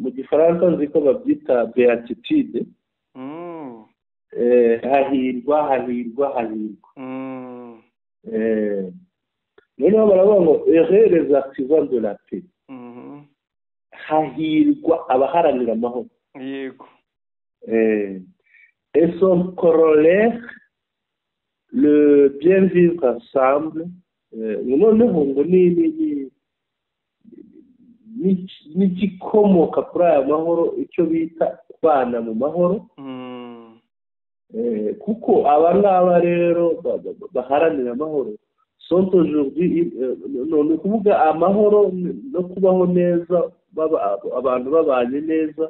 mu gifaransa nzi ko babyita beatitude. hahirwa noneho baravuga ngo heureux les artisans de la paix. hahirwa abaharanira amahoro. yego. Et son corollaire, le bien vivre ensemble. noneho ngo n'igikomoka kuri aya mahoro icyo bita kubana mu mahoro. kuko aba ngaba rero baharanira amahoro sont aujourd'hui ni ukuvuga amahoro no kubaho neza abantu babanye neza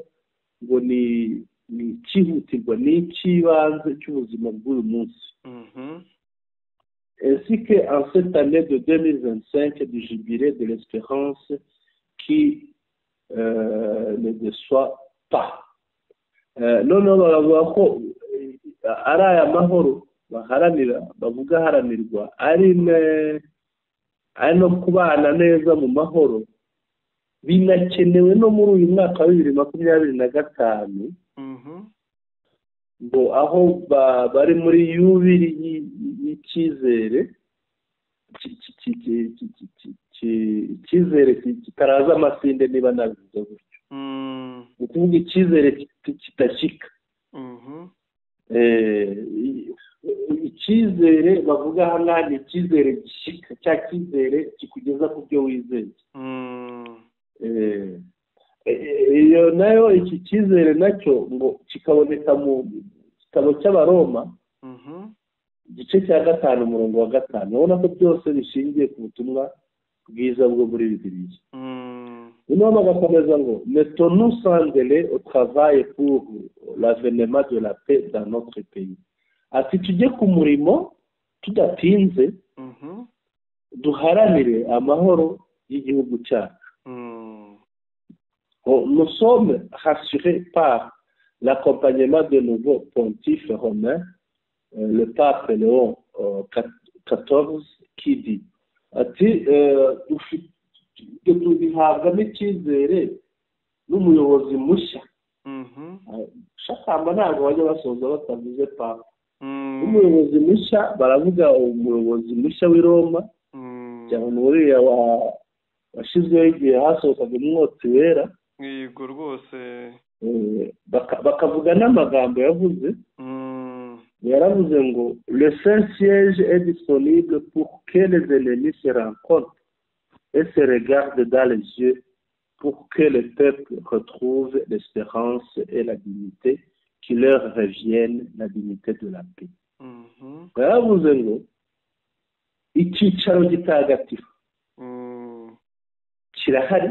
ngo ni ikihutirwa ni ikibanze cy'ubuzima bw'uyu munsi. ainsi que en cette année de 2025 du jubilé de l'espérance qui ne déçoit pas. noneho baravuga ko ari aya mahoro baharanira bavuga haranirwa ari no kubana neza mu mahoro binakenewe no muri uyu mwaka wa 2025 ngo aho bari muri yubiri y'icyizere icyizere kitaraza amasinde niba nabivuze gutyo. ukuvuga icyizere kitashika. icyizere bavuga hano ni icyizere gishika, cya cyizere kikugeza ku byo wizeye. iyo nayo iki cyizere nacyo ngo kikaboneka mu gitabo cy'abaroma igice cya 5 umurongo wa 5. urabona ko byose bishingiye ku butumwa bwiza bwo muri Bibiliya. noneho bagakomeza ngo mettons-nous sans délai au travail pour l'avènement de la paix dans notre pays. ati tujye ku murimo tudatinze duharanire amahoro y'igihugu cyacu. nous sommes rassurés par l'accompagnement de nouveaux pontifes romains, le pape Léon XIV, qui dit ati duhabwa n'icyizere n'umuyobozi mushya. shakamba ntabwo bajya basoza batavuze papa. umuyobozi mushya baravuga umuyobozi mushya w'i Roma cyangwa uriya washyizweho igihe hasohokaga umwotsi wera. yego rwose. bakavuga n'amagambo yavuze. yaravuze ngo le Saint-Siège est disponible pour que les ennemis se rencontrent et se regardent dans les yeux pour que le peuple retrouve l'espérance et la dignité qui leur reviennent, la dignité de la paix. yaravuze ngo icyicaro gitagatifu kirahari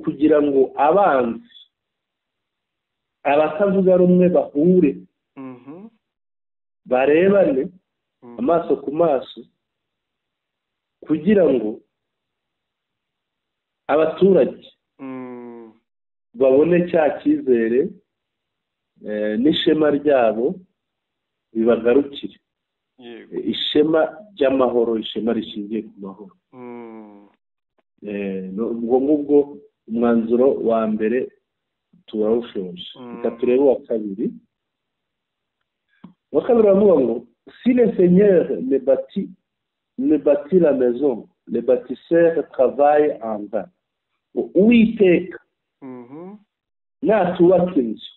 kugira ngo abanzi abatavuga rumwe bahure barebane amaso ku maso kugira ngo abaturage babone cya cyizere n'ishema ryabo bibagarukire. ishema ry'amahoro, ishema rishingiye ku mahoro. ubwo ngubwo umwanzuro wa mbere turawushoje. reka turebe uwa kabiri. uwa kabiri baravuga ngo si le Seigneur ne bâtit la maison, les bâtisseurs travaillent en vain. uwiteka natubaka inzu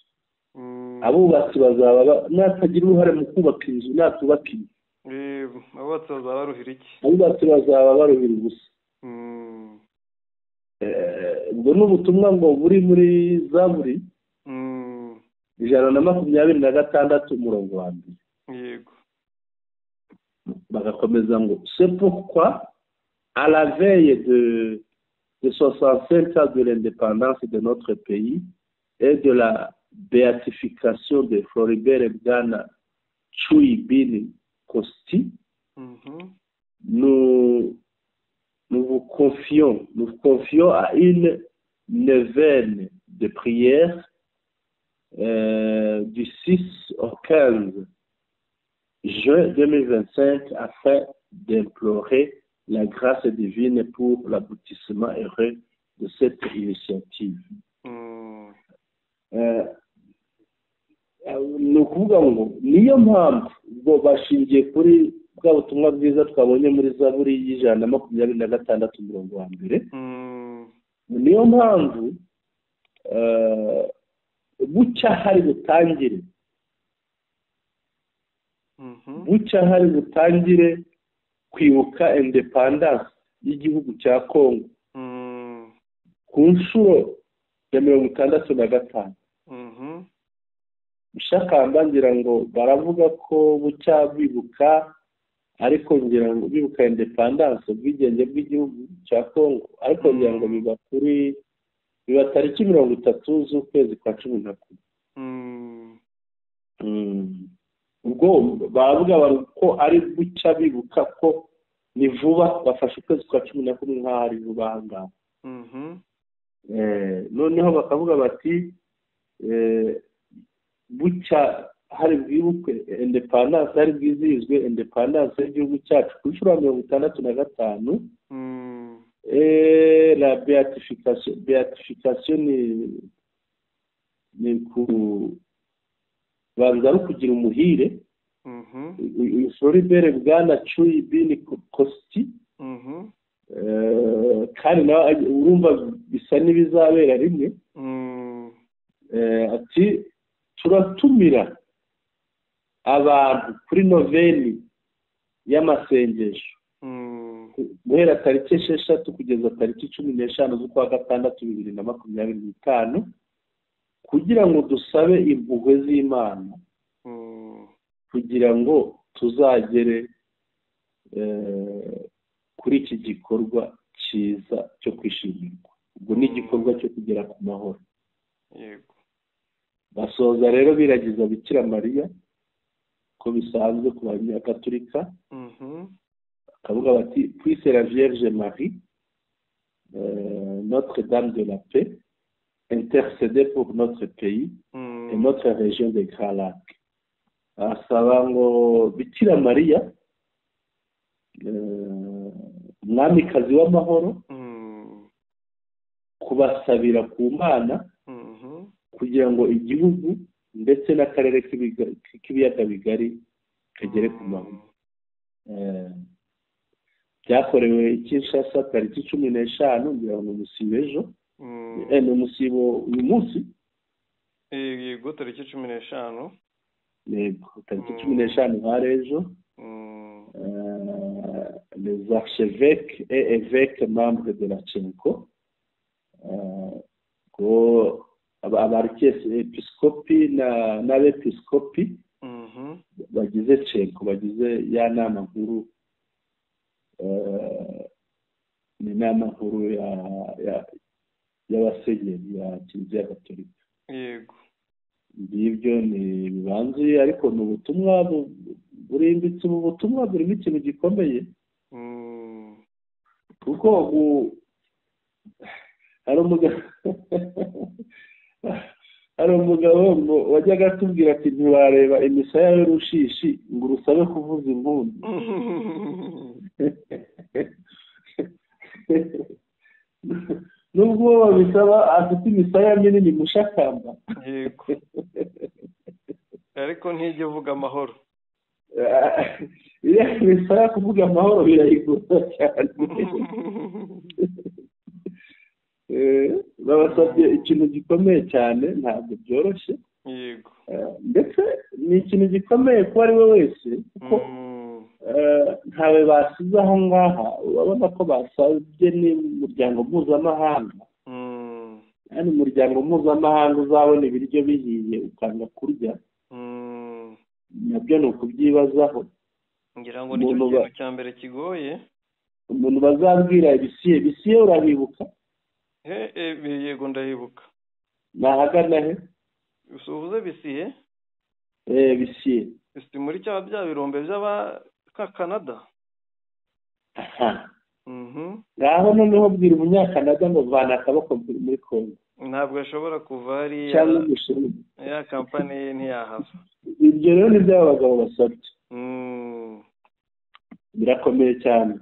abubatsi bazaba natagira uruhare mu kubaka inzu natubaka inzu abubatsi bazaba baruhira iki? abubatsi bazaba baruhira ubusa. ubwo ni ubutumwa ngo buri muri Zaburi 126 umurongo wa 2. yego. bagakomeza ngo c'est pourquoi à la veille de des 65 ans de l'indépendance de notre pays et de la béatification de Floribert Bwana Chui Bini Kosti, nous vous confions à une neuvaine de prière du 6 au 15 juin 2025 afin d'implorer la grâce divine pour l'aboutissement heureux de cette initiative. Ni ukuvuga ngo niyo mpamvu ngo bashingiye kuri bwa butumwa bwiza twabonye muri Zaburi y'ijana na 26 umurongo wa mbere. Niyo mpamvu bucya hari butangire kwibuka independence y'igihugu cya Kongo ku nshuro ya 65. Bishakamba ngira ngo baravuga ko bucya bibuka, ariko ngira ngo bibuka independence ubwigenge bw'igihugu cya Kongo, ariko ngira ngo biba tariki 30 z'ukwezi kwa 11. Ubwo bavuga ko ari bucya bibuka ko ni vuba, bafashe ukwezi kwa 11 nk'aho ari vuba ahangaha. Noneho bakavuga bati bucya hari bwibukwe independence, hari bwizihizwe independence y'igihugu cyacu ku nshuro ya 65. La beatification ni banza no kugira umuhire. Floribert Bwana Chui Bini Kosti, kandi nawe urumva bisa n'ibizabera rimwe. Ati turatumira abantu kuri noveni y'amasengesho guhera tariki 6 kugeza tariki 15 z'ukwa gatandatu 2025 kugira ngo dusabe impuhwe z'Imana kugira ngo tuzagere kuri iki gikorwa cyiza cyo kwishimirwa. Ubwo ni igikorwa cyo kugera ku mahoro. Yego. Basoza rero biragiza Bikira Mariya ko bisanzwe ku Banyakatolika. Akavuga bati puisse la Vierge Marie, Notre Dame de la Paix, intercéder pour notre pays et notre région des Grands Lacs. Asaba ngo Bikira Mariya, umwamikazi w'amahoro, kubasabira ku Mana kugira ngo igihugu ndetse n'akarere k'ibiyaga bigari kagere ku mahoro. Byakorewe Kinshasa tariki 15 ngira ngo umusibo ejo. Ni umusibo uyu munsi. Yego, tariki 15. Yego, tariki 15 hari ejo. Les archevêques et évêques membres de la CENCO, abarikiepiskopi n'abepiskopi bagize CENCO, bagize ya nama nkuru, ni nama nkuru y'abasenyeri ya Kiliziya Gatolika. Yego. Ibyo ni bibanzuye, ariko ni ubutumwa burimbitse. Ubu butumwa burimo ikintu gikomeye, kuko hari umugabo wajyaga atubwira ati ntiwareba imisaya y'urushishi ngo urusabe kuvuza impundu. Nubwo babisaba afite imisaya minini mushakamba. Yego. Ariko ntijye uvuga amahoro. Iyo imisaya kuvuga amahoro birayigora cyane. Babasabye ikintu gikomeye cyane, ntabwo byoroshye. Yego. Ndetse ni ikintu gikomeye kuba ari we wese, kuko ntawe basize aho ngaha. Urabona ko basabye n'umuryango mpuzamahanga, kandi umuryango mpuzamahanga uzabona ibiryo bihiye ukanga kurya, nabyo ni ukubyibazaho. Ngira ngo nicyo kintu cya mbere kigoye. Umuntu bazabwira Bisiye urahibuka? yego ndahibuka. nahagana he? Usuhuze Bisiye? Bisiye. Bisiye muri bya birombe by'aba Canada. Aha. Ngaho noneho bwira umunyakanada ngo vana akaboko muri Kongo. Ntabwo ashobora kuva hariya cyangwa umusoro. Ya kampani ntiyahava. Ibyo rero ni byo abagabo basabye. Birakomeye cyane.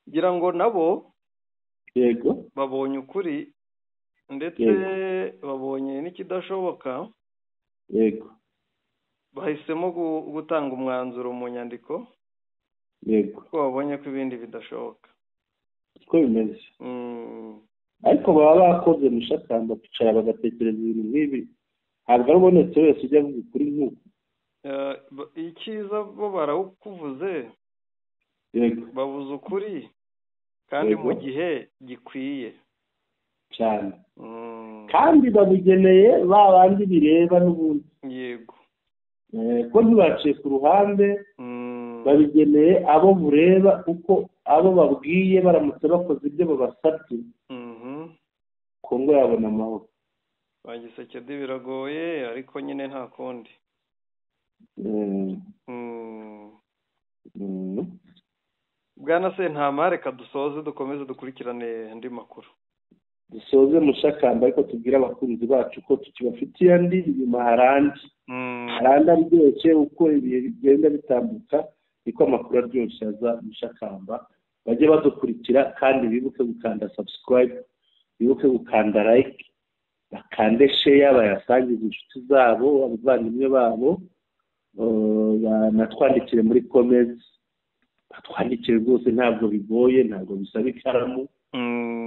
Ngira ngo nabo yego babonye ukuri ndetse babonye n'ikidashoboka. Yego. Bahisemo gutanga umwanzuro mu nyandiko. Yego. Ko babonye ko ibindi bidashoboka. Ko bimeze. Ariko baba bakoze mushakamba kwicara bagatekereza ibintu nk'ibi. Ntabwo arubonetse wese ujya avuga ukuri nk'uko. Icyiza bo barawukuvuze. Yego. Bavuze ukuri kandi mu gihe gikwiye cyane. Kandi babigeneye babandi bireba n'ubundi. Yego. Ko ntibaciye ku ruhande. Babigeneye abo bureba kuko abo babwiye baramutse bakoze ibyo babasabye. Kongo yabona amahoro. Bagisekedi biragoye ariko nyine nta kundi. Bwana Sentama reka dusoze dukomeze dukurikirane andi makuru. Dusoze mushakamba ariko tubwira abakunzi bacu ko tukibafitiye andi nyuma harandi. Harandi aryoshye uko ibihe bigenda bitambuka niko amakuru aryoshye aza mushakamba. Bajye badukurikira kandi bibuke gukanda subscribe, bibuke gukanda like, bakande share, bayasangize inshuti zabo, abavandimwe babo, banatwandikire muri comments. Batwandikire rwose ntabwo bigoye, ntabwo bisaba ikaramu.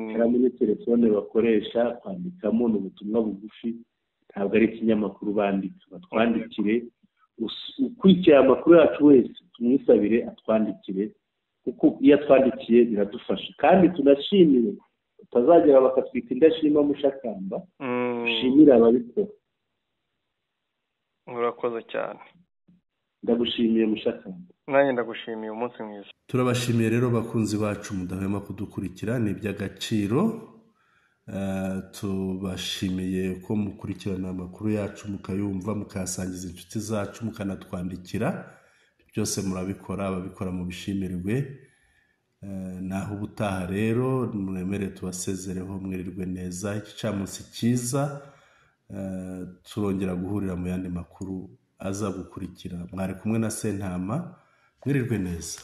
Ikaramu ni telefone bakoresha kwandikamo n'ubutumwa bugufi, ntabwo ari ikinyamakuru bandika. Batwandikire, ukurikira amakuru yacu wese tumwisabire atwandikire kuko iyo atwandikiye biradufasha. Kandi tunashimire utazagera bakatwita indashima mushakamba. Dushimire ababikora. Murakoze cyane. Ndagushimiye mushakamba. Nanjye ndagushimiye umunsi mwiza. Turabashimiye rero bakunzi bacu mudahwema kudukurikira, ni iby'agaciro. Tubashimiye ko mukurikirana amakuru yacu mukayumva, mukasangiza inshuti zacu, mukanatwandikira. Byose murabikora, ababikora mu bishimirwe. Naho ubutaha rero mwemere tubasezereho mwirirwe neza. Igicamunsi cyiza, turongera guhurira mu yandi makuru aza gukurikira. Mwari kumwe na Sentama, mwirirwe neza.